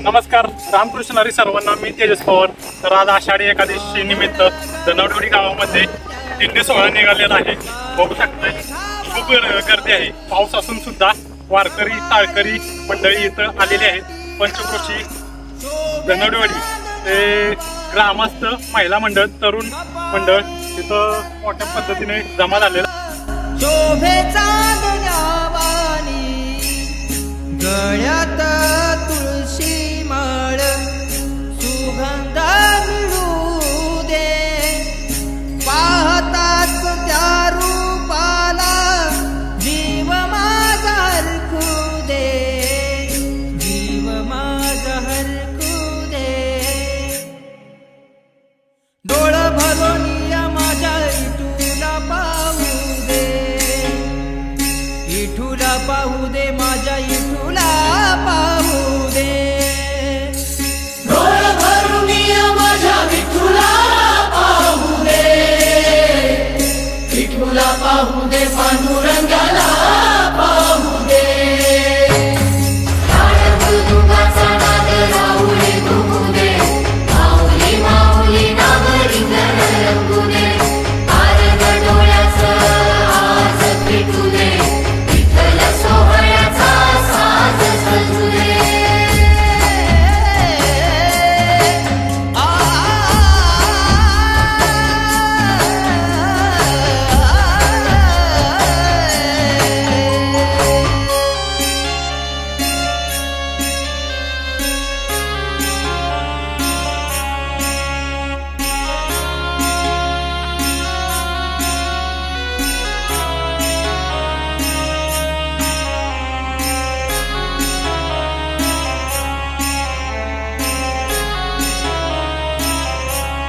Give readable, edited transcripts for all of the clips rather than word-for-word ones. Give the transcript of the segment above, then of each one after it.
नमस्कार, रामकृष्ण हरी सर्वांना. मी तेजस पवार. तर आज आषाढी एकादशी निमित्त धनवडवाडी गावामध्ये दिंडी सोहळा निघालेला आहे. बघू शकताय खूप गर्दी आहे. पाऊस असून सुद्धा वारकरी टाळकरी मंडळी इथं आलेली आहेत. पंचक्रोशी धनवडवाडी ते ग्रामस्थ महिला मंडळ तरुण मंडळ इथं मोठ्या पद्धतीने जमा झालेला. गळ्यात तुळशी माळ सुगंध मिळू दे, पाहताच त्या रूपाला जीव माझा हरखू दे, जीव माझा हरखू दे. डोळ भरून या माझ्या इठूला पाहू दे, इठूला पाहू दे, माझ्या इठूला पाहू दे. डोळ भरून या माझ्या विठूला पाहू दे, विठूला पाहू दे, पांडुरंगाला पाहू दे. ताळमृदुंगाचा नाद राहुले घुमू दे, माऊली माऊली नाव रिंगण रंगू दे. तारक डोळ्याचं आज पेटू दे, विठ्ठल सोहळ्याचा साज सजू दे.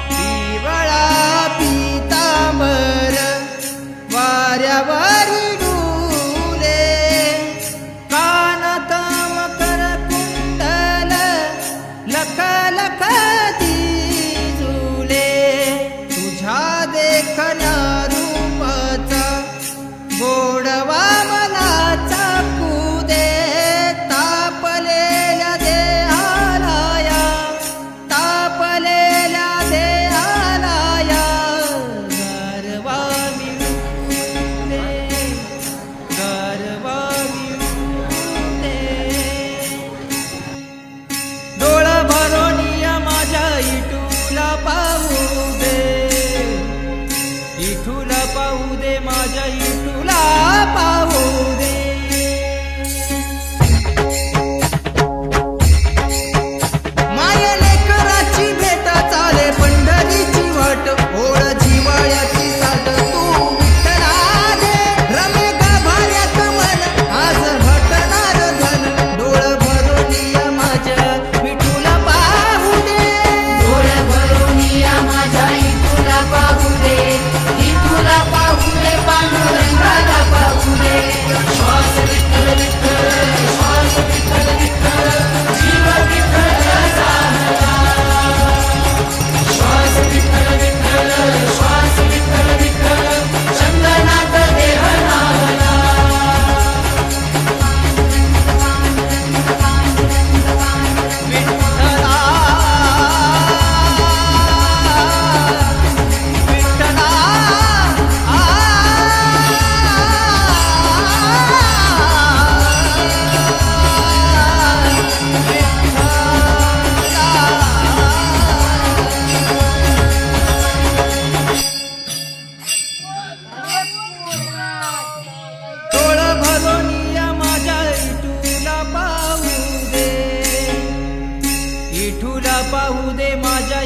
पिवळा पीतांबर वाऱ्यावर डुले, कानात मकर कुंडल लख लख दिजुले. तुझ्या देखण्या रूपाचा गोडवा मला चाकू दे, तापलेल्या देहाला या, तापलेल्या देहाला या. गारवा मिळू दे, गारवा मिळू दे. डोळ भरून या माझ्या इठूला पाहू दे, इठूला पाहू दे, माझ्या इठूला पाहू दे. माया लेकराची भेट चाले पंढरीची वाट, ओळ जिवाळ्याची साथ तू विठ्ठला दे. रमे गाभाऱ्यात मन आज भटणार धन, डोळ भरून या माझ्या विठूला पाहू दे. डोळ भरून या माझ्या इठूला पाहू दे, इठूला पाहू दे, पांडुरंगाला पाहू दे. श्वास विठ्ठल विठ्ठल, श्वास विठ्ठल विठ्ठल, जीव विठ्ठल झाला. श्वास विठ्ठल विठ्ठल, श्वास विठ्ठल विठ्ठल, चंदनात देह नाहला. विठ्ठला विठ्ठला डोळ भरून या माझ्या इठूला पाहू दे, इठूला पाहू दे, माझ्या